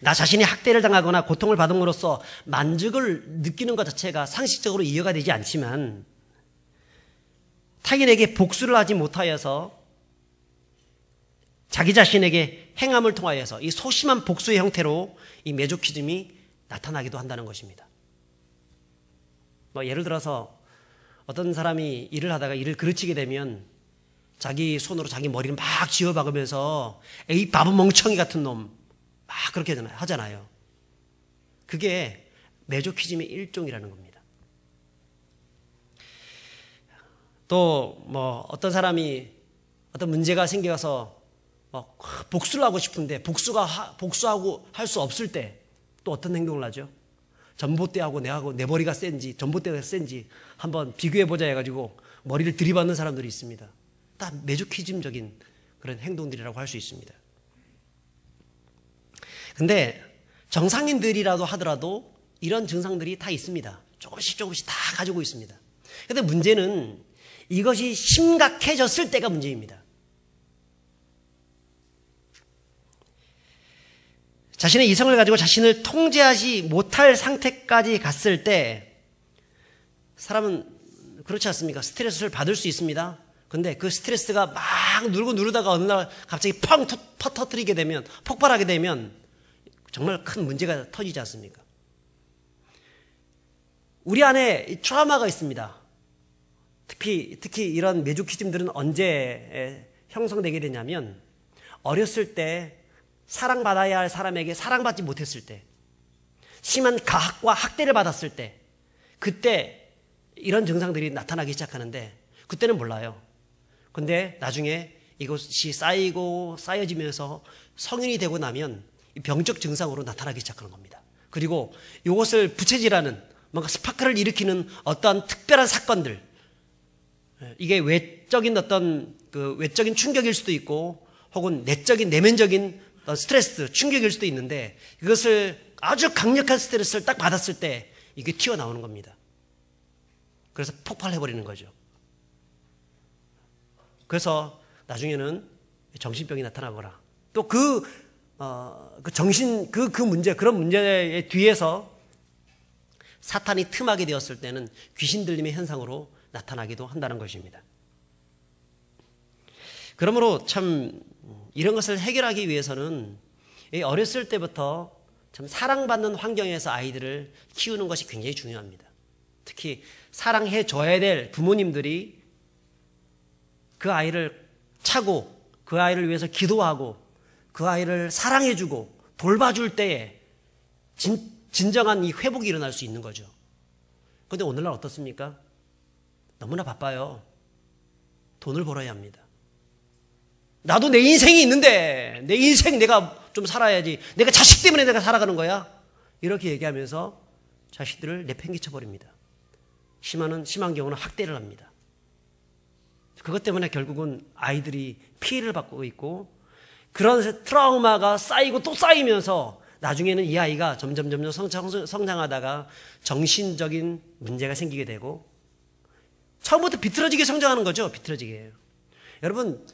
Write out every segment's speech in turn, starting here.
나 자신이 학대를 당하거나 고통을 받음으로써 만족을 느끼는 것 자체가 상식적으로 이해가 되지 않지만 타인에게 복수를 하지 못하여서 자기 자신에게 행함을 통하여서 이 소심한 복수의 형태로 이 메조키즘이 나타나기도 한다는 것입니다. 예를 들어서 어떤 사람이 일을 하다가 일을 그르치게 되면 자기 손으로 자기 머리를 막 쥐어박으면서 에이 바보 멍청이 같은 놈 막 그렇게 하잖아요. 그게 메조키즘의 일종이라는 겁니다. 또 어떤 사람이 어떤 문제가 생겨서 복수를 하고 싶은데 복수하고 할 수 없을 때 또 어떤 행동을 하죠? 전봇대하고 내 머리가 센지 전봇대가 센지 한번 비교해보자 해가지고 머리를 들이받는 사람들이 있습니다. 다 메조키즘적인 그런 행동들이라고 할 수 있습니다. 근데 정상인들이라도 하더라도 이런 증상들이 다 있습니다. 조금씩 다 가지고 있습니다. 근데 문제는 이것이 심각해졌을 때가 문제입니다. 자신의 이성을 가지고 자신을 통제하지 못할 상태까지 갔을 때 사람은 그렇지 않습니까? 스트레스를 받을 수 있습니다. 근데 그 스트레스가 막 누르다가 어느 날 갑자기 펑 터뜨리게 되면, 폭발하게 되면 정말 큰 문제가 터지지 않습니까? 우리 안에 트라우마가 있습니다. 특히 이런 메조키즘들은 언제 형성되게 되냐면 어렸을 때 사랑받아야 할 사람에게 사랑받지 못했을 때, 심한 가학과 학대를 받았을 때, 그때 이런 증상들이 나타나기 시작하는데 그때는 몰라요. 근데 나중에 이것이 쌓여지면서 성인이 되고 나면 병적 증상으로 나타나기 시작하는 겁니다. 그리고 이것을 부채질하는 뭔가 스파크를 일으키는 어떠한 특별한 사건들, 이게 외적인 어떤 외적인 충격일 수도 있고 혹은 내면적인 스트레스, 충격일 수도 있는데 이것을 아주 강력한 스트레스를 딱 받았을 때 이게 튀어나오는 겁니다. 그래서 폭발해버리는 거죠. 그래서 나중에는 정신병이 나타나거나 또 그런 문제의 뒤에서 사탄이 틈하게 되었을 때는 귀신 들림의 현상으로 나타나기도 한다는 것입니다. 그러므로 참 이런 것을 해결하기 위해서는 어렸을 때부터 참 사랑받는 환경에서 아이들을 키우는 것이 굉장히 중요합니다. 특히 사랑해 줘야 될 부모님들이 그 아이를 차고 그 아이를 위해서 기도하고 그 아이를 사랑해주고 돌봐줄 때에 진정한 이 회복이 일어날 수 있는 거죠. 그런데 오늘날 어떻습니까? 너무나 바빠요. 돈을 벌어야 합니다. 나도 내 인생이 있는데 내 인생 내가 좀 살아야지. 내가 자식 때문에 내가 살아가는 거야? 이렇게 얘기하면서 자식들을 내팽개쳐 버립니다. 심한 경우는 학대를 합니다. 그것 때문에 결국은 아이들이 피해를 받고 있고 그런 트라우마가 쌓이고 또 쌓이면서 나중에는 이 아이가 점점 성장하다가 정신적인 문제가 생기게 되고 처음부터 비틀어지게 성장하는 거죠. 비틀어지게. 여러분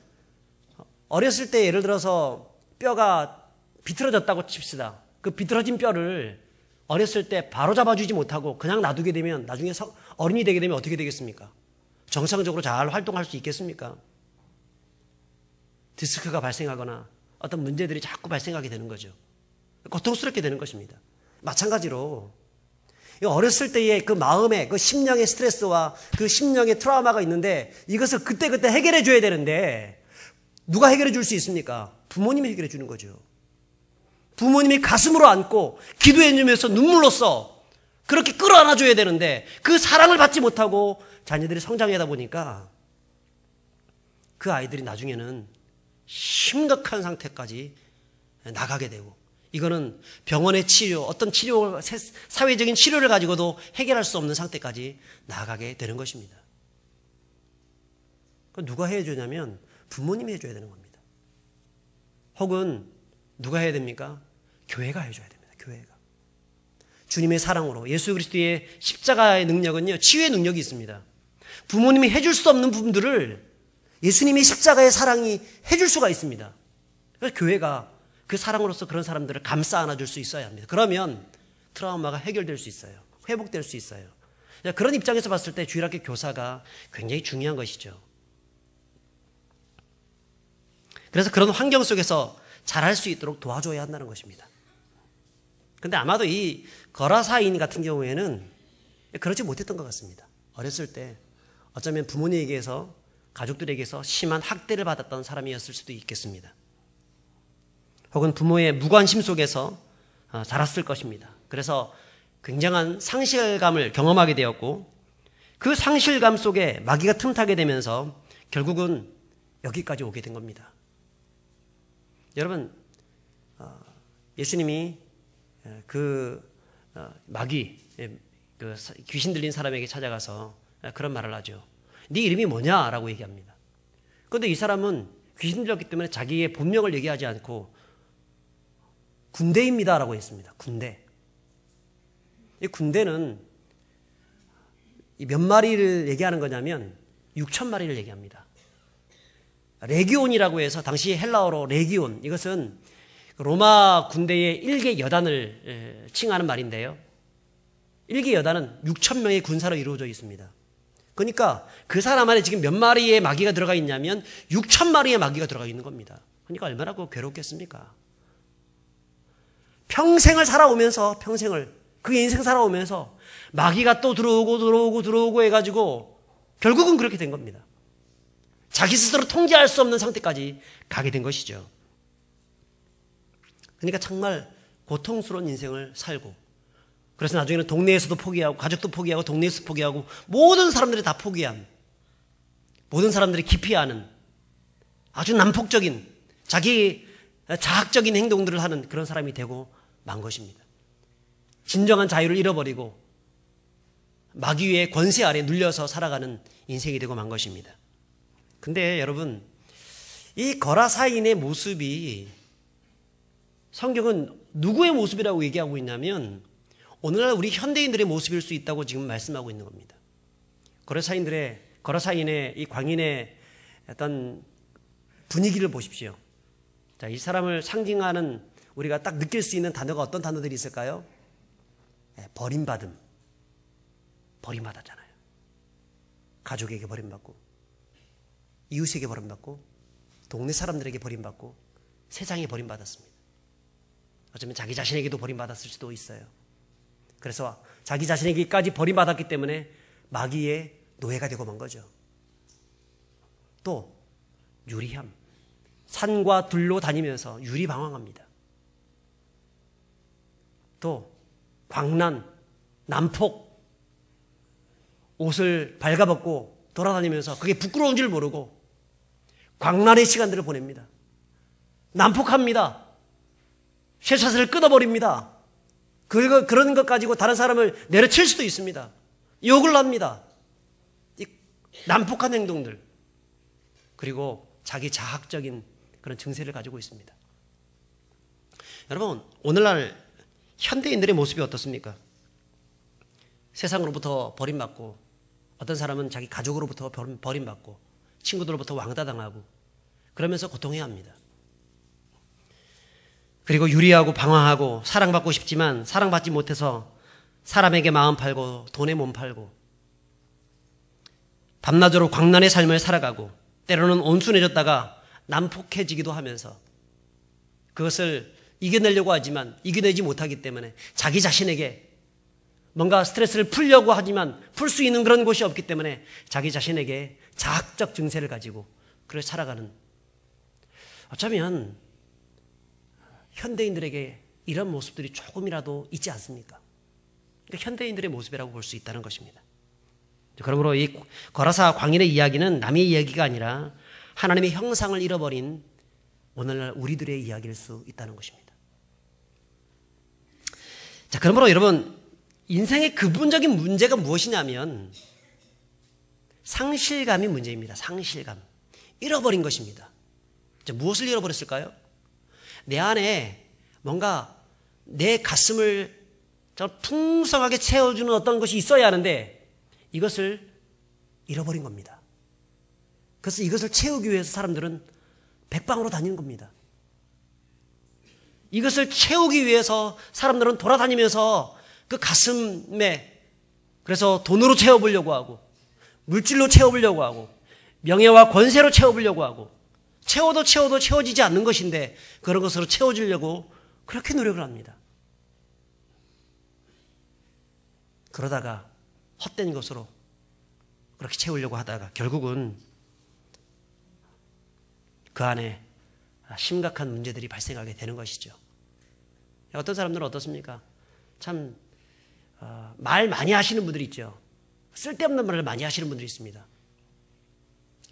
어렸을 때 예를 들어서 뼈가 비틀어졌다고 칩시다. 그 비틀어진 뼈를 어렸을 때 바로 잡아주지 못하고 그냥 놔두게 되면 나중에 어른이 되게 되면 어떻게 되겠습니까? 정상적으로 잘 활동할 수 있겠습니까? 디스크가 발생하거나 어떤 문제들이 자꾸 발생하게 되는 거죠. 고통스럽게 되는 것입니다. 마찬가지로 어렸을 때의 그 마음의 그 심령의 스트레스와 그 심령의 트라우마가 있는데 이것을 그때그때 해결해 줘야 되는데 누가 해결해 줄 수 있습니까? 부모님이 해결해 주는 거죠. 부모님이 가슴으로 안고 기도해 주면서 눈물로써 그렇게 끌어안아 줘야 되는데 그 사랑을 받지 못하고 자녀들이 성장하다 보니까 그 아이들이 나중에는 심각한 상태까지 나가게 되고 이거는 병원의 치료, 어떤 치료, 사회적인 치료를 가지고도 해결할 수 없는 상태까지 나아가게 되는 것입니다. 누가 해주냐면 부모님이 해줘야 되는 겁니다. 혹은 누가 해야 됩니까? 교회가 해줘야 됩니다. 교회가. 주님의 사랑으로 예수 그리스도의 십자가의 능력은요, 치유의 능력이 있습니다. 부모님이 해줄 수 없는 부분들을 예수님의 십자가의 사랑이 해줄 수가 있습니다. 그래서 교회가 그 사랑으로서 그런 사람들을 감싸 안아줄 수 있어야 합니다. 그러면 트라우마가 해결될 수 있어요. 회복될 수 있어요. 그런 입장에서 봤을 때 주일학교 교사가 굉장히 중요한 것이죠. 그래서 그런 환경 속에서 잘할 수 있도록 도와줘야 한다는 것입니다. 근데 아마도 이 거라사인 같은 경우에는 그렇지 못했던 것 같습니다. 어렸을 때 어쩌면 부모님에게서 가족들에게서 심한 학대를 받았던 사람이었을 수도 있겠습니다. 혹은 부모의 무관심 속에서 자랐을 것입니다. 그래서 굉장한 상실감을 경험하게 되었고 그 상실감 속에 마귀가 틈타게 되면서 결국은 여기까지 오게 된 겁니다. 여러분, 예수님이 마귀, 귀신 들린 사람에게 찾아가서 그런 말을 하죠. 네 이름이 뭐냐라고 얘기합니다. 그런데 이 사람은 귀신 들렸기 때문에 자기의 본명을 얘기하지 않고 군대입니다라고 했습니다. 군대. 이 군대는 몇 마리를 얘기하는 거냐면 6천 마리를 얘기합니다. 레기온이라고 해서 당시 헬라어로 레기온, 이것은 로마 군대의 1개 여단을 칭하는 말인데요. 1개 여단은 6천 명의 군사로 이루어져 있습니다. 그러니까 그 사람 안에 지금 몇 마리의 마귀가 들어가 있냐면 6천 마리의 마귀가 들어가 있는 겁니다. 그러니까 얼마나 괴롭겠습니까? 평생을 살아오면서 그 인생 살아오면서 마귀가 또 들어오고 해가지고 결국은 그렇게 된 겁니다. 자기 스스로 통제할 수 없는 상태까지 가게 된 것이죠. 그러니까 정말 고통스러운 인생을 살고, 그래서 나중에는 동네에서도 포기하고 가족도 포기하고 동네에서 포기하고 모든 사람들이 다 포기한, 모든 사람들이 기피하는 아주 난폭적인 자기 자학적인 행동들을 하는 그런 사람이 되고 만 것입니다. 진정한 자유를 잃어버리고 마귀의 권세 아래 눌려서 살아가는 인생이 되고 만 것입니다. 근데 여러분, 이 거라사인의 모습이 성경은 누구의 모습이라고 얘기하고 있냐면 오늘날 우리 현대인들의 모습일 수 있다고 지금 말씀하고 있는 겁니다. 거라사인의 이 광인의 어떤 분위기를 보십시오. 자, 이 사람을 상징하는 우리가 딱 느낄 수 있는 단어가 어떤 단어들이 있을까요? 버림받음. 버림받았잖아요. 가족에게 버림받고, 이웃에게 버림받고, 동네 사람들에게 버림받고, 세상에 버림받았습니다. 어쩌면 자기 자신에게도 버림받았을 수도 있어요. 그래서 자기 자신에게까지 버림받았기 때문에 마귀의 노예가 되고 만 거죠. 또 유리함. 산과 들로 다니면서 유리방황합니다. 또 광란, 난폭, 옷을 발가벗고 돌아다니면서 그게 부끄러운 줄 모르고 광란의 시간들을 보냅니다. 난폭합니다. 쇠사슬을 끊어버립니다. 그런 것 가지고 다른 사람을 내려칠 수도 있습니다. 욕을 합니다. 이 난폭한 행동들. 그리고 자기 자학적인 그런 증세를 가지고 있습니다. 여러분, 오늘날 현대인들의 모습이 어떻습니까? 세상으로부터 버림받고, 어떤 사람은 자기 가족으로부터 버림받고, 친구들로부터 왕따당하고, 그러면서 고통해야 합니다. 그리고 유리하고 방황하고 사랑받고 싶지만 사랑받지 못해서 사람에게 마음 팔고 돈에 몸 팔고 밤낮으로 광란의 삶을 살아가고 때로는 온순해졌다가 난폭해지기도 하면서 그것을 이겨내려고 하지만 이겨내지 못하기 때문에 자기 자신에게 뭔가 스트레스를 풀려고 하지만 풀 수 있는 그런 곳이 없기 때문에 자기 자신에게 자학적 증세를 가지고 그렇게 살아가는, 어쩌면 현대인들에게 이런 모습들이 조금이라도 있지 않습니까? 그러니까 현대인들의 모습이라고 볼 수 있다는 것입니다. 그러므로 이 거라사 광인의 이야기는 남의 이야기가 아니라 하나님의 형상을 잃어버린 오늘날 우리들의 이야기일 수 있다는 것입니다. 자, 그러므로 여러분, 인생의 근본적인 문제가 무엇이냐면 상실감이 문제입니다. 상실감. 잃어버린 것입니다. 자, 무엇을 잃어버렸을까요? 내 안에 뭔가 내 가슴을 풍성하게 채워주는 어떤 것이 있어야 하는데 이것을 잃어버린 겁니다. 그래서 이것을 채우기 위해서 사람들은 백방으로 다니는 겁니다. 이것을 채우기 위해서 사람들은 돌아다니면서 그 가슴에 그래서 돈으로 채워보려고 하고 물질로 채워보려고 하고 명예와 권세로 채워보려고 하고 채워도 채워지지 않는 것인데 그런 것으로 채워주려고 그렇게 노력을 합니다. 그러다가 헛된 것으로 그렇게 채우려고 하다가 결국은 그 안에 심각한 문제들이 발생하게 되는 것이죠. 어떤 사람들은 어떻습니까? 참 말 많이 하시는 분들이 있죠. 쓸데없는 말을 많이 하시는 분들이 있습니다.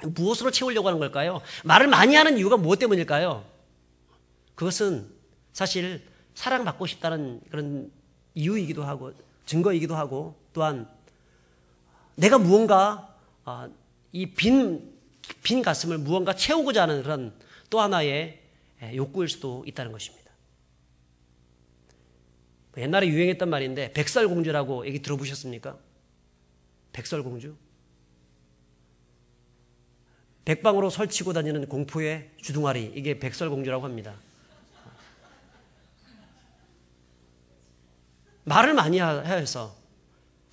무엇으로 채우려고 하는 걸까요? 말을 많이 하는 이유가 무엇 때문일까요? 그것은 사실 사랑받고 싶다는 그런 이유이기도 하고 증거이기도 하고 또한 내가 무언가 이 빈 가슴을 무언가 채우고자 하는 그런 또 하나의 욕구일 수도 있다는 것입니다. 옛날에 유행했던 말인데 백설공주라고 얘기 들어보셨습니까? 백설공주? 백방으로 설치고 다니는 공포의 주둥아리, 이게 백설공주라고 합니다. 말을 많이 해서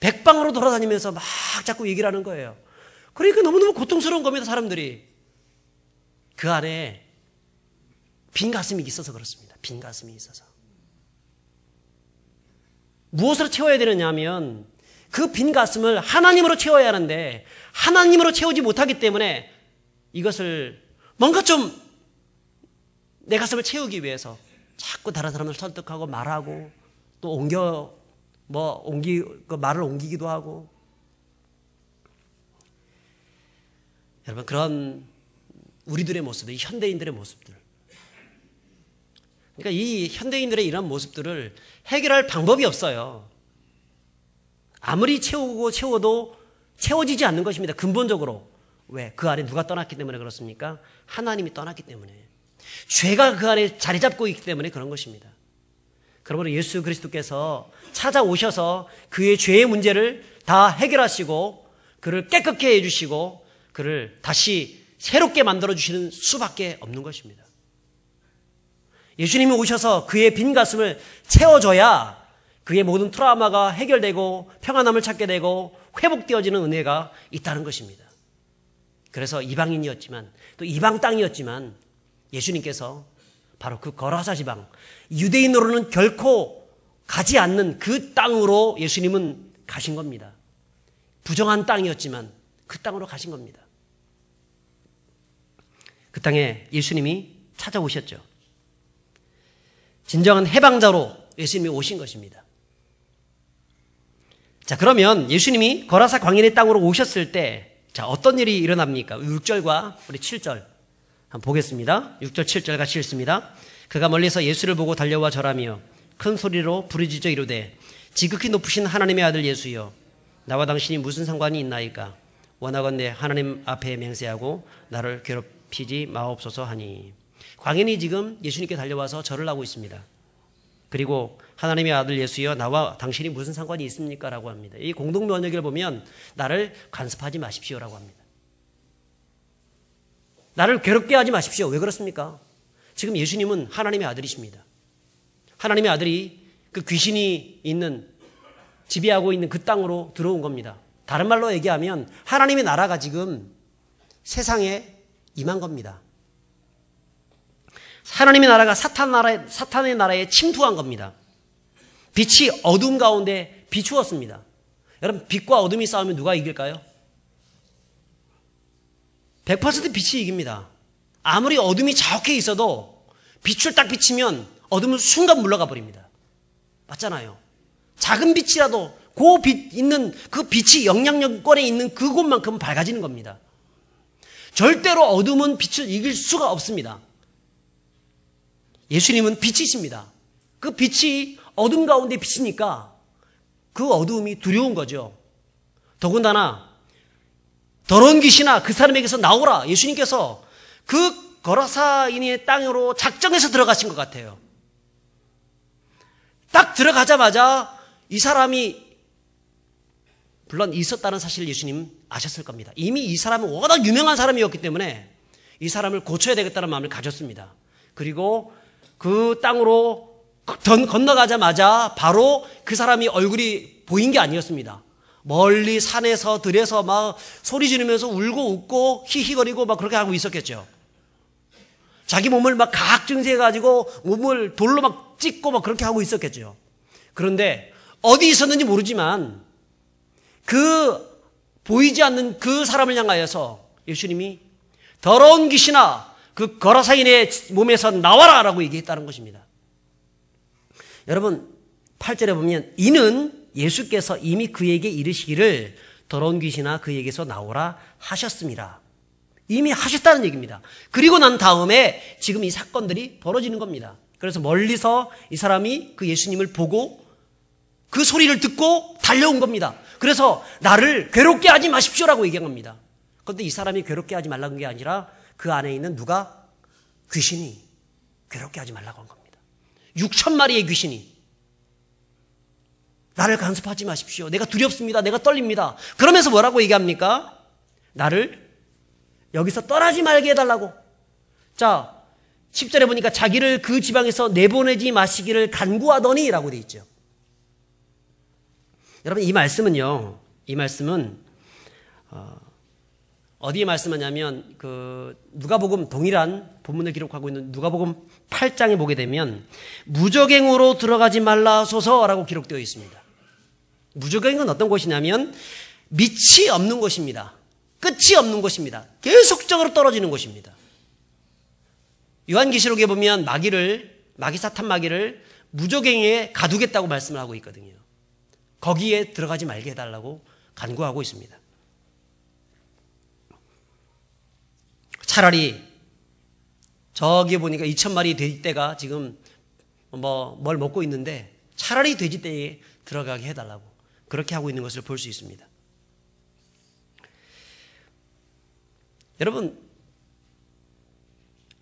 백방으로 돌아다니면서 막 자꾸 얘기를 하는 거예요. 그러니까 너무너무 고통스러운 겁니다, 사람들이. 그 안에 빈 가슴이 있어서 그렇습니다. 빈 가슴이 있어서. 무엇으로 채워야 되느냐 하면 그 빈 가슴을 하나님으로 채워야 하는데 하나님으로 채우지 못하기 때문에 이것을 뭔가 좀 내 가슴을 채우기 위해서 자꾸 다른 사람을 설득하고 말하고 또 말을 옮기기도 하고 여러분 그런 우리들의 모습들, 이 현대인들의 모습들 그러니까 이 현대인들의 이런 모습들을 해결할 방법이 없어요. 아무리 채워도 채워지지 않는 것입니다. 근본적으로. 왜? 그 안에 누가 떠났기 때문에 그렇습니까? 하나님이 떠났기 때문에. 죄가 그 안에 자리 잡고 있기 때문에 그런 것입니다. 그러므로 예수 그리스도께서 찾아오셔서 그의 죄의 문제를 다 해결하시고 그를 깨끗게 해주시고 그를 다시 새롭게 만들어주시는 수밖에 없는 것입니다. 예수님이 오셔서 그의 빈 가슴을 채워줘야 그의 모든 트라우마가 해결되고 평안함을 찾게 되고 회복되어지는 은혜가 있다는 것입니다. 그래서 이방인이었지만 또 이방 땅이었지만 예수님께서 바로 그 거라사 지방 유대인으로는 결코 가지 않는 그 땅으로 예수님은 가신 겁니다. 부정한 땅이었지만 그 땅으로 가신 겁니다. 그 땅에 예수님이 찾아오셨죠. 진정한 해방자로 예수님이 오신 것입니다. 자, 그러면 예수님이 거라사 광야의 땅으로 오셨을 때 자, 어떤 일이 일어납니까? 6절과 우리 7절 한번 보겠습니다. 6절 7절 같이 읽습니다. 그가 멀리서 예수를 보고 달려와 절하며 큰 소리로 부르짖어 이르되 지극히 높으신 하나님의 아들 예수여 나와 당신이 무슨 상관이 있나이까 원하건대 하나님 앞에 맹세하고 나를 괴롭히지 마옵소서 하니 광인이 지금 예수님께 달려와서 절을 하고 있습니다. 그리고 하나님의 아들 예수여 나와 당신이 무슨 상관이 있습니까? 라고 합니다. 이 공동번역을 보면 나를 간섭하지 마십시오라고 합니다. 나를 괴롭게 하지 마십시오. 왜 그렇습니까? 지금 예수님은 하나님의 아들이십니다. 하나님의 아들이 그 귀신이 있는 지배하고 있는 그 땅으로 들어온 겁니다. 다른 말로 얘기하면 하나님의 나라가 지금 세상에 임한 겁니다. 하나님의 나라가 사탄의 나라에 침투한 겁니다. 빛이 어둠 가운데 비추었습니다. 여러분 빛과 어둠이 싸우면 누가 이길까요? 100% 빛이 이깁니다. 아무리 어둠이 자욱해 있어도 빛을 딱 비치면 어둠은 순간 물러가 버립니다. 맞잖아요. 작은 빛이라도 그 빛 있는 그 빛이 영향력권에 있는 그곳만큼은 밝아지는 겁니다. 절대로 어둠은 빛을 이길 수가 없습니다. 예수님은 빛이십니다. 그 빛이 어둠 가운데 비치니까 그 어두움이 두려운 거죠. 더군다나 더러운 귀신아 그 사람에게서 나오라. 예수님께서 그 거라사인의 땅으로 작정해서 들어가신 것 같아요. 딱 들어가자마자 이 사람이 물론 있었다는 사실을 예수님 아셨을 겁니다. 이미 이 사람은 워낙 유명한 사람이었기 때문에 이 사람을 고쳐야 되겠다는 마음을 가졌습니다. 그리고 그 땅으로 건너가자마자 바로 그 사람이 얼굴이 보인 게 아니었습니다. 멀리 산에서 들에서 막 소리 지르면서 울고 웃고 히히거리고 막 그렇게 하고 있었겠죠. 자기 몸을 막 가학증세해가지고 몸을 돌로 막 찍고 막 그렇게 하고 있었겠죠. 그런데 어디 있었는지 모르지만 그 보이지 않는 그 사람을 향하여서 예수님이 더러운 귀신아 그 거라사인의 몸에서 나와라 라고 얘기했다는 것입니다. 여러분 8절에 보면 이는 예수께서 이미 그에게 이르시기를 더러운 귀신아 그에게서 나오라 하셨습니다. 이미 하셨다는 얘기입니다. 그리고 난 다음에 지금 이 사건들이 벌어지는 겁니다. 그래서 멀리서 이 사람이 그 예수님을 보고 그 소리를 듣고 달려온 겁니다. 그래서 나를 괴롭게 하지 마십시오라고 얘기한 겁니다. 그런데 이 사람이 괴롭게 하지 말라는 게 아니라 그 안에 있는 누가? 귀신이 괴롭게 하지 말라고 한 겁니다. 6,000마리의 귀신이 나를 간섭하지 마십시오. 내가 두렵습니다. 내가 떨립니다. 그러면서 뭐라고 얘기합니까? 나를 여기서 떠나지 말게 해달라고. 자, 10절에 보니까 자기를 그 지방에서 내보내지 마시기를 간구하더니 라고 되어 있죠. 여러분 이 말씀은요. 이 말씀은 어디에 말씀하냐면 그 누가복음 동일한 본문을 기록하고 있는 누가복음 8장에 보게 되면 무저갱으로 들어가지 말라소서라고 기록되어 있습니다. 무저갱은 어떤 곳이냐면 밑이 없는 곳입니다. 끝이 없는 곳입니다. 계속적으로 떨어지는 곳입니다. 요한계시록에 보면 사탄 마귀를 무저갱에 가두겠다고 말씀을 하고 있거든요. 거기에 들어가지 말게 해달라고 간구하고 있습니다. 차라리 저기 보니까 2,000마리 돼지떼가 지금 뭘 먹고 있는데 차라리 돼지떼에 들어가게 해달라고 그렇게 하고 있는 것을 볼 수 있습니다. 여러분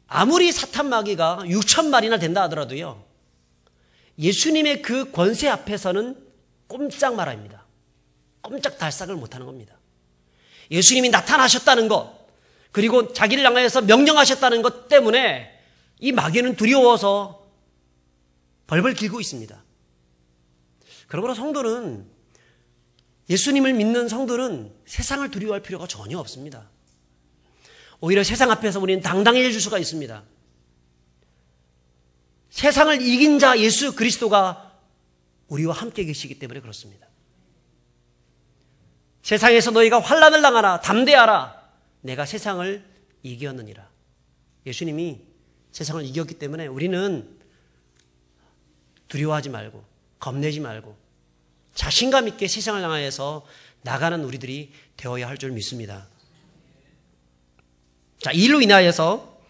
아무리 사탄 마귀가 6,000마리나 된다 하더라도요. 예수님의 그 권세 앞에서는 꼼짝 말아입니다. 꼼짝 달싹을 못하는 겁니다. 예수님이 나타나셨다는 것 그리고 자기를 향하여서 명령하셨다는 것 때문에 이 마귀는 두려워서 벌벌 길고 있습니다. 그러므로 성도는 예수님을 믿는 성도는 세상을 두려워할 필요가 전혀 없습니다. 오히려 세상 앞에서 우리는 당당해질 수가 있습니다. 세상을 이긴 자 예수 그리스도가 우리와 함께 계시기 때문에 그렇습니다. 세상에서 너희가 환난을 당하나 담대하라. 내가 세상을 이겼느니라. 예수님이 세상을 이겼기 때문에 우리는 두려워하지 말고 겁내지 말고 자신감 있게 세상을 향하여서 나가는 우리들이 되어야 할 줄 믿습니다. 자, 이 일로 인하여서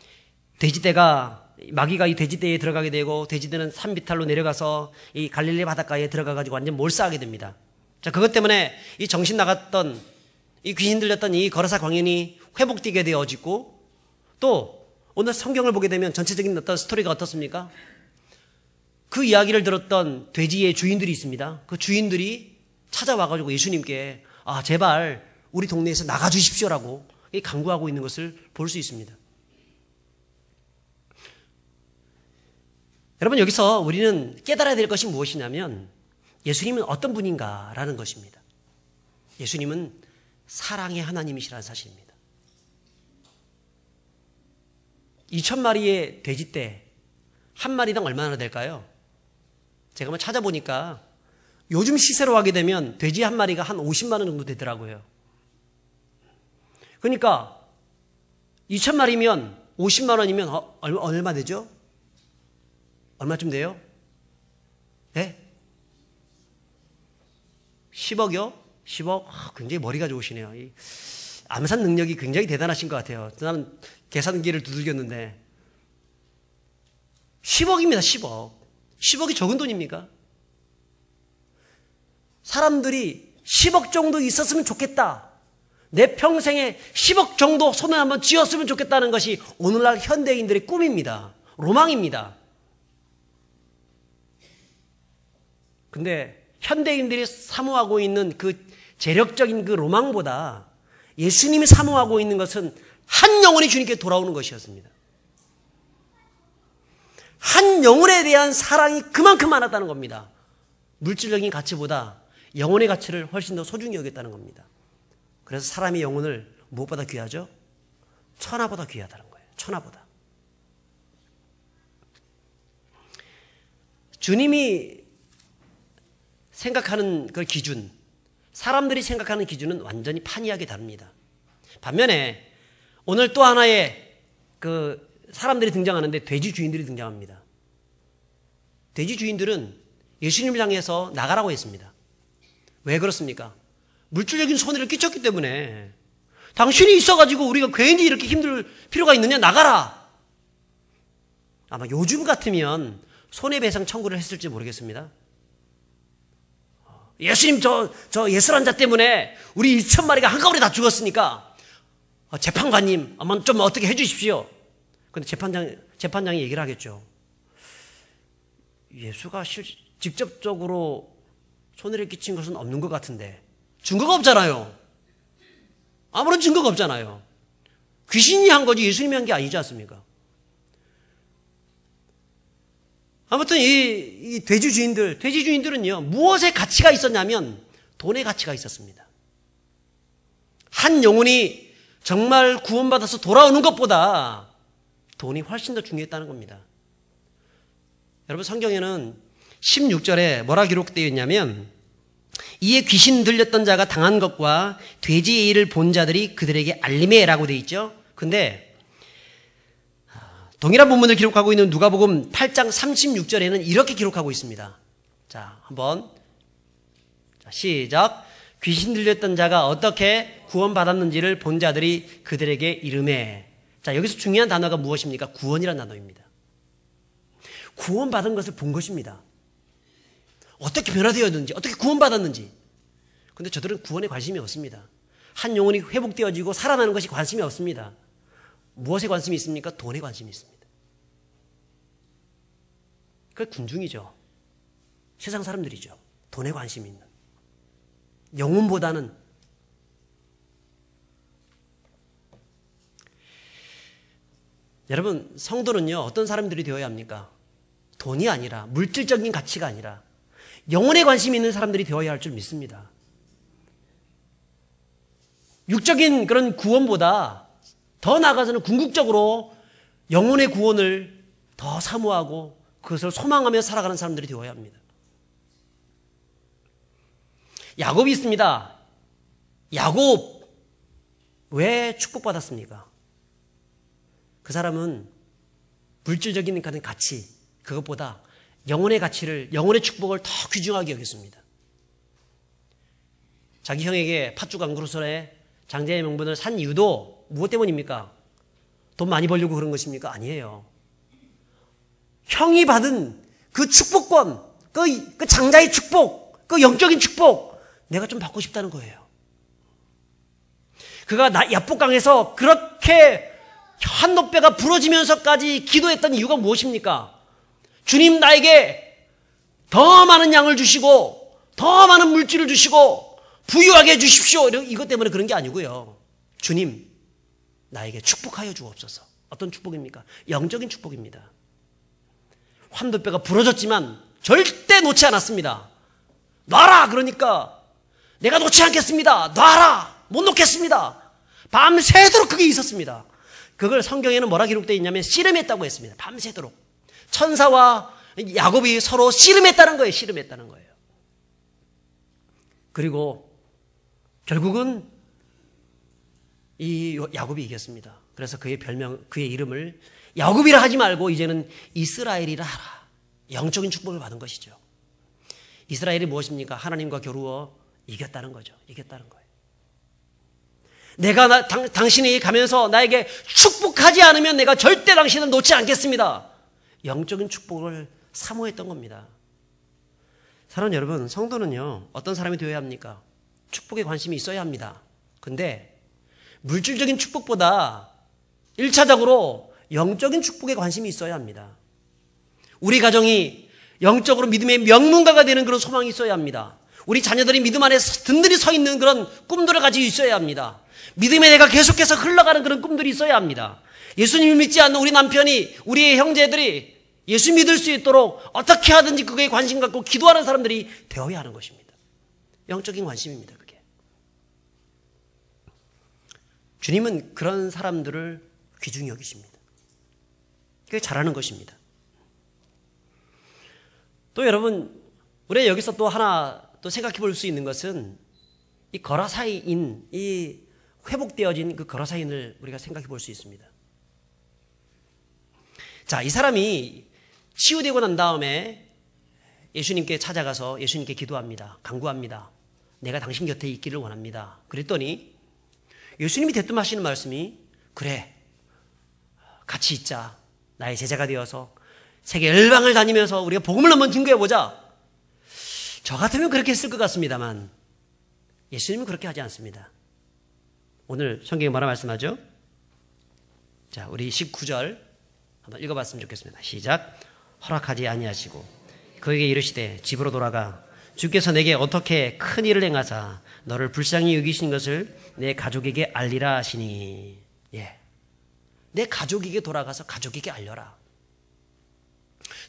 마귀가 이 돼지떼에 들어가게 되고 돼지들은 산비탈로 내려가서 이 갈릴리 바닷가에 들어가가지고 완전 몰사하게 됩니다. 자, 그것 때문에 이 정신 나갔던 이 귀신 들렸던 이 거라사 광인이 회복되게 되어지고 또 오늘 성경을 보게 되면 전체적인 어떤 스토리가 어떻습니까? 그 이야기를 들었던 돼지의 주인들이 있습니다. 그 주인들이 찾아와가지고 예수님께 제발 우리 동네에서 나가주십시오라고 간구하고 있는 것을 볼 수 있습니다. 여러분 여기서 우리는 깨달아야 될 것이 무엇이냐면 예수님은 어떤 분인가라는 것입니다. 예수님은 사랑의 하나님이시라는 사실입니다. 2,000마리의 돼지떼 한 마리당 얼마나 될까요? 제가 한번 찾아보니까 요즘 시세로 하게 되면 돼지 한 마리가 한 50만 원 정도 되더라고요. 그러니까 2,000마리면 50만 원이면 얼마 되죠? 얼마쯤 돼요? 네? 10억이요? 10억? 굉장히 머리가 좋으시네요. 이 암산 능력이 굉장히 대단하신 것 같아요. 나는 계산기를 두들겼는데 10억입니다. 10억. 10억이 적은 돈입니까? 사람들이 10억 정도 있었으면 좋겠다. 내 평생에 10억 정도 손을 한번 쥐었으면 좋겠다는 것이 오늘날 현대인들의 꿈입니다. 로망입니다. 근데 현대인들이 사모하고 있는 그 재력적인 그 로망보다 예수님이 사모하고 있는 것은 한 영혼이 주님께 돌아오는 것이었습니다. 한 영혼에 대한 사랑이 그만큼 많았다는 겁니다. 물질적인 가치보다 영혼의 가치를 훨씬 더 소중히 여겼다는 겁니다. 그래서 사람의 영혼을 무엇보다 귀하죠? 천하보다 귀하다는 거예요. 천하보다. 주님이 생각하는 그 기준, 사람들이 생각하는 기준은 완전히 판이하게 다릅니다. 반면에 오늘 또 하나의 그 사람들이 등장하는데 돼지 주인들이 등장합니다. 돼지 주인들은 예수님을 향해서 나가라고 했습니다. 왜 그렇습니까? 물질적인 손해를 끼쳤기 때문에 당신이 있어가지고 우리가 괜히 이렇게 힘들 필요가 있느냐? 나가라! 아마 요즘 같으면 손해배상 청구를 했을지 모르겠습니다. 예수님 저 예술환자 때문에 우리 2,000마리가 한꺼번에 다 죽었으니까 재판관님 한번 좀 어떻게 해주십시오. 근데 재판장이 얘기를 하겠죠. 예수가 직접적으로 손해를 끼친 것은 없는 것 같은데 증거가 없잖아요. 아무런 증거가 없잖아요. 귀신이 한 거지 예수님이 한 게 아니지 않습니까? 아무튼 이 돼지 주인들은요, 무엇에 가치가 있었냐면 돈의 가치가 있었습니다. 한 영혼이 정말 구원받아서 돌아오는 것보다 돈이 훨씬 더 중요했다는 겁니다. 여러분, 성경에는 16절에 뭐라 기록되어 있냐면, 이에 귀신 들렸던 자가 당한 것과 돼지의 일을 본 자들이 그들에게 알리매라고 되어 있죠. 근데 동일한 본문을 기록하고 있는 누가복음 8장 36절에는 이렇게 기록하고 있습니다. 자, 한번 시작. 귀신 들렸던 자가 어떻게 구원받았는지를 본 자들이 그들에게 이르매. 자, 여기서 중요한 단어가 무엇입니까? 구원이라는 단어입니다. 구원받은 것을 본 것입니다. 어떻게 변화되었는지, 어떻게 구원받았는지. 근데 저들은 구원에 관심이 없습니다. 한 영혼이 회복되어지고 살아나는 것이 관심이 없습니다. 무엇에 관심이 있습니까? 돈에 관심이 있습니다. 그게 군중이죠. 세상 사람들이죠. 돈에 관심이 있는. 영혼보다는. 여러분, 성도는요, 어떤 사람들이 되어야 합니까? 돈이 아니라, 물질적인 가치가 아니라 영혼에 관심이 있는 사람들이 되어야 할 줄 믿습니다. 육적인 그런 구원보다 더 나아가서는 궁극적으로 영혼의 구원을 더 사모하고 그것을 소망하며 살아가는 사람들이 되어야 합니다. 야곱이 있습니다. 야곱 왜 축복받았습니까? 그 사람은 물질적인 가치, 그것보다 영혼의 가치를, 영혼의 축복을 더 귀중하게 여겼습니다. 자기 형에게 팥죽 안그루선에 장자의 명분을 산 이유도 무엇 때문입니까? 돈 많이 벌려고 그런 것입니까? 아니에요. 형이 받은 그 축복권, 그 장자의 축복, 그 영적인 축복, 내가 좀 받고 싶다는 거예요. 그가 야복강에서 그렇게 한노뼈가 부러지면서까지 기도했던 이유가 무엇입니까? 주님, 나에게 더 많은 양을 주시고 더 많은 물질을 주시고 부유하게 해주십시오. 이것 때문에 그런 게 아니고요. 주님, 나에게 축복하여 주옵소서. 어떤 축복입니까? 영적인 축복입니다. 환도뼈가 부러졌지만 절대 놓지 않았습니다. 놔라! 그러니까 내가 놓지 않겠습니다. 놔라! 못 놓겠습니다. 밤새도록 그게 있었습니다. 그걸 성경에는 뭐라 기록되어 있냐면 씨름했다고 했습니다. 밤새도록. 천사와 야곱이 서로 씨름했다는 거예요. 씨름했다는 거예요. 그리고 결국은 이 야곱이 이겼습니다. 그래서 그의 이름을 야곱이라 하지 말고 이제는 이스라엘이라 하라. 영적인 축복을 받은 것이죠. 이스라엘이 무엇입니까? 하나님과 겨루어 이겼다는 거죠. 이겼다는 거예요. 내가 당신이 가면서 나에게 축복하지 않으면 내가 절대 당신을 놓지 않겠습니다. 영적인 축복을 사모했던 겁니다. 사랑하는 여러분, 성도는요, 어떤 사람이 되어야 합니까? 축복에 관심이 있어야 합니다. 근데 물질적인 축복보다 1차적으로 영적인 축복에 관심이 있어야 합니다. 우리 가정이 영적으로 믿음의 명문가가 되는 그런 소망이 있어야 합니다. 우리 자녀들이 믿음 안에 든든히 서 있는 그런 꿈들을 가지고 있어야 합니다. 믿음의 내가 계속해서 흘러가는 그런 꿈들이 있어야 합니다. 예수님을 믿지 않는 우리 남편이, 우리의 형제들이 예수 믿을 수 있도록 어떻게 하든지 그거에 관심 갖고 기도하는 사람들이 되어야 하는 것입니다. 영적인 관심입니다. 그게. 주님은 그런 사람들을 귀중히 여기십니다. 그게 잘하는 것입니다. 또 여러분, 우리가 여기서 또 하나 또 생각해 볼 수 있는 것은 이 거라사인, 이 회복되어진 그 거라사인을 우리가 생각해 볼 수 있습니다. 자, 이 사람이 치유되고 난 다음에 예수님께 찾아가서 예수님께 기도합니다. 간구합니다. 내가 당신 곁에 있기를 원합니다. 그랬더니 예수님이 대뜸 하시는 말씀이, 그래, 같이 있자. 나의 제자가 되어서 세계 열방을 다니면서 우리가 복음을 한번 증거해보자. 저 같으면 그렇게 했을 것 같습니다만 예수님은 그렇게 하지 않습니다. 오늘 성경에 뭐라 말씀하죠? 자, 우리 19절 한번 읽어봤으면 좋겠습니다. 시작. 허락하지 아니하시고 그에게 이르시되 집으로 돌아가 주께서 내게 어떻게 큰 일을 행하사 너를 불쌍히 여기신 것을 내 가족에게 알리라 하시니. 예, 내 가족에게 돌아가서 가족에게 알려라.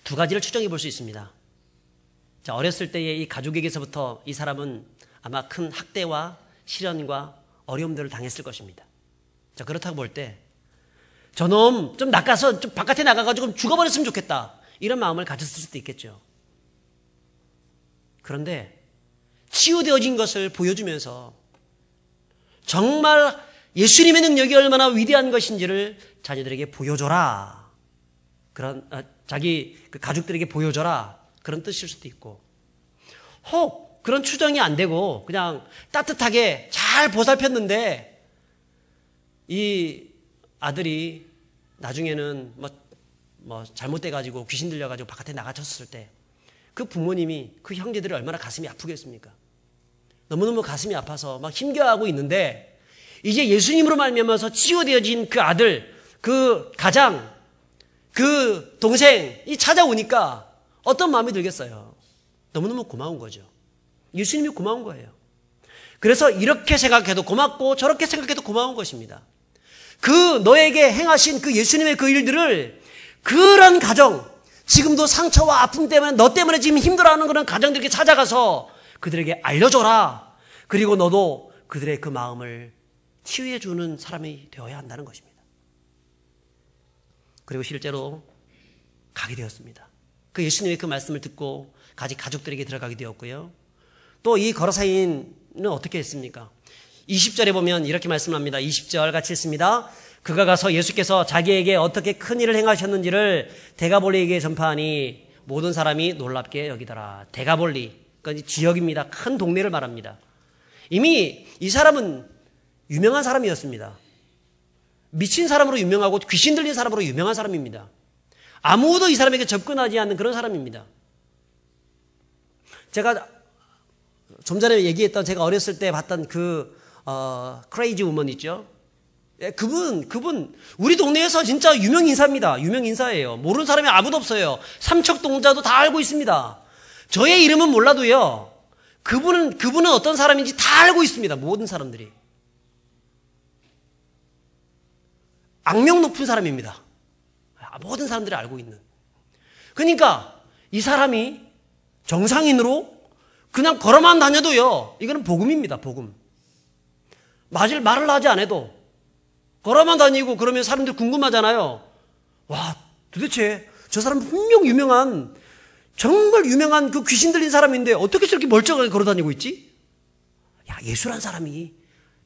두 가지를 추정해 볼 수 있습니다. 자, 어렸을 때의 이 가족에게서부터 이 사람은 아마 큰 학대와 시련과 어려움들을 당했을 것입니다. 자, 그렇다고 볼 때 저놈 좀 낚아서 좀 바깥에 나가가지고 죽어버렸으면 좋겠다, 이런 마음을 가졌을 수도 있겠죠. 그런데 치유되어진 것을 보여주면서 정말 예수님의 능력이 얼마나 위대한 것인지를 자녀들에게 보여줘라, 그런 자기 그 가족들에게 보여줘라, 그런 뜻일 수도 있고, 혹 그런 추정이 안 되고 그냥 따뜻하게 잘 보살폈는데 이 아들이 나중에는 뭐 잘못돼가지고 귀신 들려가지고 바깥에 나가졌을 때 그 부모님이, 그 형제들이 얼마나 가슴이 아프겠습니까? 너무너무 가슴이 아파서 막 힘겨워하고 있는데 이제 예수님으로 말미암아서 치유되어진 그 아들, 그 가장, 그 동생이 찾아오니까 어떤 마음이 들겠어요? 너무너무 고마운 거죠. 예수님이 고마운 거예요. 그래서 이렇게 생각해도 고맙고 저렇게 생각해도 고마운 것입니다. 그 너에게 행하신 그 예수님의 그 일들을 그런 가정, 지금도 상처와 아픔 때문에 너 때문에 지금 힘들어하는 그런 가정들에게 찾아가서 그들에게 알려줘라. 그리고 너도 그들의 그 마음을 치유해 주는 사람이 되어야 한다는 것입니다. 그리고 실제로 가게 되었습니다. 그 예수님의 그 말씀을 듣고 가족들에게 들어가게 되었고요. 또 이 거라사인은 어떻게 했습니까? 20절에 보면 이렇게 말씀합니다. 20절 같이 읽습니다. 그가 가서 예수께서 자기에게 어떻게 큰 일을 행하셨는지를 데가볼리에게 전파하니 모든 사람이 놀랍게 여기더라. 데가볼리, 그러니까 지역입니다. 큰 동네를 말합니다. 이미 이 사람은 유명한 사람이었습니다. 미친 사람으로 유명하고 귀신 들린 사람으로 유명한 사람입니다. 아무도 이 사람에게 접근하지 않는 그런 사람입니다. 제가 좀 전에 얘기했던, 제가 어렸을 때 봤던 크레이지 우먼 있죠? 예, 그분 우리 동네에서 진짜 유명 인사입니다. 유명 인사예요. 모르는 사람이 아무도 없어요. 삼척동자도 다 알고 있습니다. 저의 이름은 몰라도요, 그분은 어떤 사람인지 다 알고 있습니다. 모든 사람들이. 악명 높은 사람입니다. 모든 사람들이 알고 있는. 그러니까 이 사람이 정상인으로 그냥 걸어만 다녀도요, 이거는 복음입니다. 복음. 말을 하지 않아도 걸어만 다니고 그러면 사람들 궁금하잖아요. 와, 도대체 저 사람 분명 유명한, 정말 유명한 그 귀신 들린 사람인데 어떻게 저렇게 멀쩡하게 걸어 다니고 있지? 야, 예수란 사람이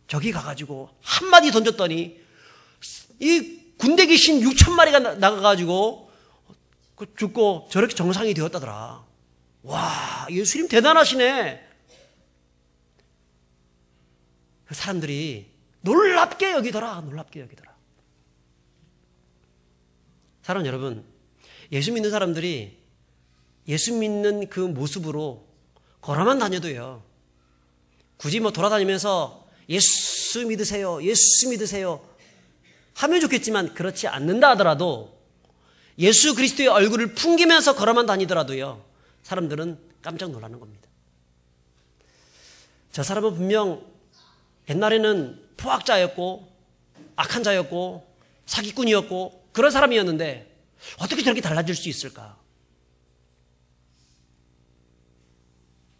저기 가가지고 한마디 던졌더니 이 군대 귀신 6,000마리가 나가가지고 죽고 저렇게 정상이 되었다더라. 와, 예수님 대단하시네. 그 사람들이 놀랍게 여기더라. 놀랍게 여기더라. 사랑 여러분, 예수 믿는 사람들이 예수 믿는 그 모습으로 걸어만 다녀도요, 굳이 돌아다니면서 예수 믿으세요, 예수 믿으세요 하면 좋겠지만 그렇지 않는다 하더라도 예수 그리스도의 얼굴을 풍기면서 걸어만 다니더라도요, 사람들은 깜짝 놀라는 겁니다. 저 사람은 분명 옛날에는 포악자였고 악한 자였고 사기꾼이었고 그런 사람이었는데 어떻게 저렇게 달라질 수 있을까?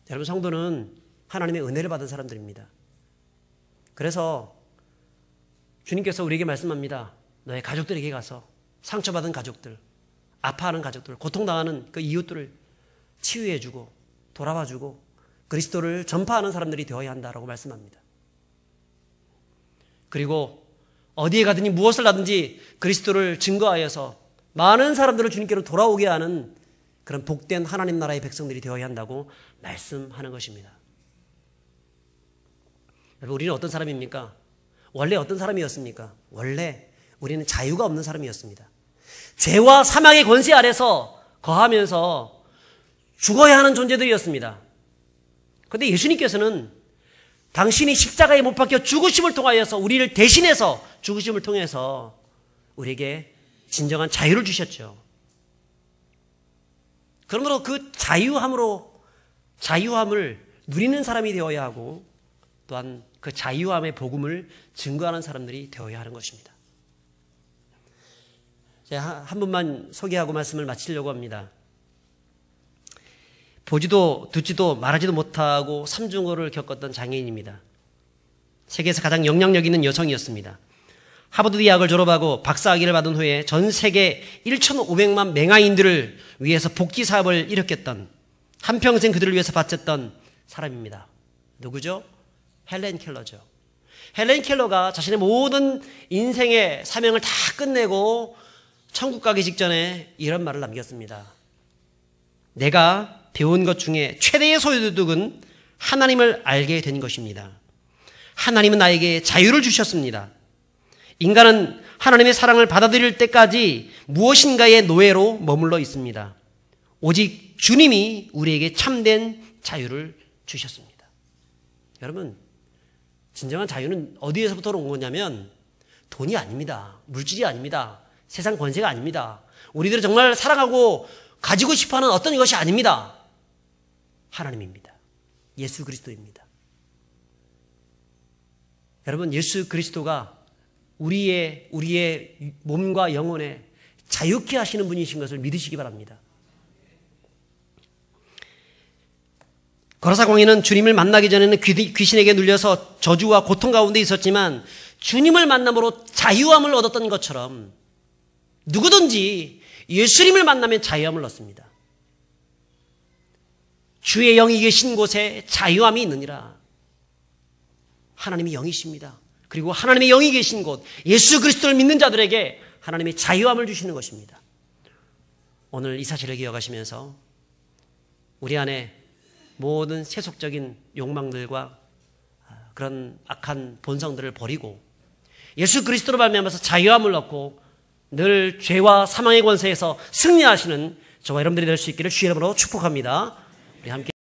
여러분, 성도는 하나님의 은혜를 받은 사람들입니다. 그래서 주님께서 우리에게 말씀합니다. 너의 가족들에게 가서 상처받은 가족들, 아파하는 가족들, 고통당하는 그 이웃들을 치유해주고 돌아봐주고 그리스도를 전파하는 사람들이 되어야 한다라고 말씀합니다. 그리고 어디에 가든지 무엇을 하든지 그리스도를 증거하여서 많은 사람들을 주님께로 돌아오게 하는 그런 복된 하나님 나라의 백성들이 되어야 한다고 말씀하는 것입니다. 여러분, 우리는 어떤 사람입니까? 원래 어떤 사람이었습니까? 원래 우리는 자유가 없는 사람이었습니다. 죄와 사망의 권세 아래서 거하면서 죽어야 하는 존재들이었습니다. 그런데 예수님께서는 당신이 십자가에 못 박혀 죽으심을 통하여서 우리를 대신해서 죽으심을 통해서 우리에게 진정한 자유를 주셨죠. 그러므로 그 자유함을 누리는 사람이 되어야 하고 또한 그 자유함의 복음을 증거하는 사람들이 되어야 하는 것입니다. 제가 한 분만 소개하고 말씀을 마치려고 합니다. 보지도 듣지도 말하지도 못하고 삼중고를 겪었던 장애인입니다. 세계에서 가장 영향력 있는 여성이었습니다. 하버드 대학을 졸업하고 박사학위를 받은 후에 전 세계 1,500만 맹아인들을 위해서 복지 사업을 일으켰던, 한평생 그들을 위해서 바쳤던 사람입니다. 누구죠? 헬렌 켈러죠. 헬렌 켈러가 자신의 모든 인생의 사명을 다 끝내고 천국 가기 직전에 이런 말을 남겼습니다. 내가 배운 것 중에 최대의 소유도둑은 하나님을 알게 된 것입니다. 하나님은 나에게 자유를 주셨습니다. 인간은 하나님의 사랑을 받아들일 때까지 무엇인가의 노예로 머물러 있습니다. 오직 주님이 우리에게 참된 자유를 주셨습니다. 여러분, 진정한 자유는 어디에서부터 온 거냐면 돈이 아닙니다. 물질이 아닙니다. 세상 권세가 아닙니다. 우리들이 정말 사랑하고 가지고 싶어하는 어떤 것이 아닙니다. 하나님입니다. 예수 그리스도입니다. 여러분, 예수 그리스도가 우리의 몸과 영혼에 자유케 하시는 분이신 것을 믿으시기 바랍니다. 거라사 광인은 주님을 만나기 전에는 귀신에게 눌려서 저주와 고통 가운데 있었지만 주님을 만남으로 자유함을 얻었던 것처럼 누구든지 예수님을 만나면 자유함을 얻습니다. 주의 영이 계신 곳에 자유함이 있느니라. 하나님이 영이십니다. 그리고 하나님의 영이 계신 곳, 예수 그리스도를 믿는 자들에게 하나님의 자유함을 주시는 것입니다. 오늘 이 사실을 기억하시면서 우리 안에 모든 세속적인 욕망들과 그런 악한 본성들을 버리고 예수 그리스도로 말미암아서 자유함을 얻고 늘 죄와 사망의 권세에서 승리하시는 저와 여러분들이 될 수 있기를 주의 이름으로 축복합니다. 우리 함께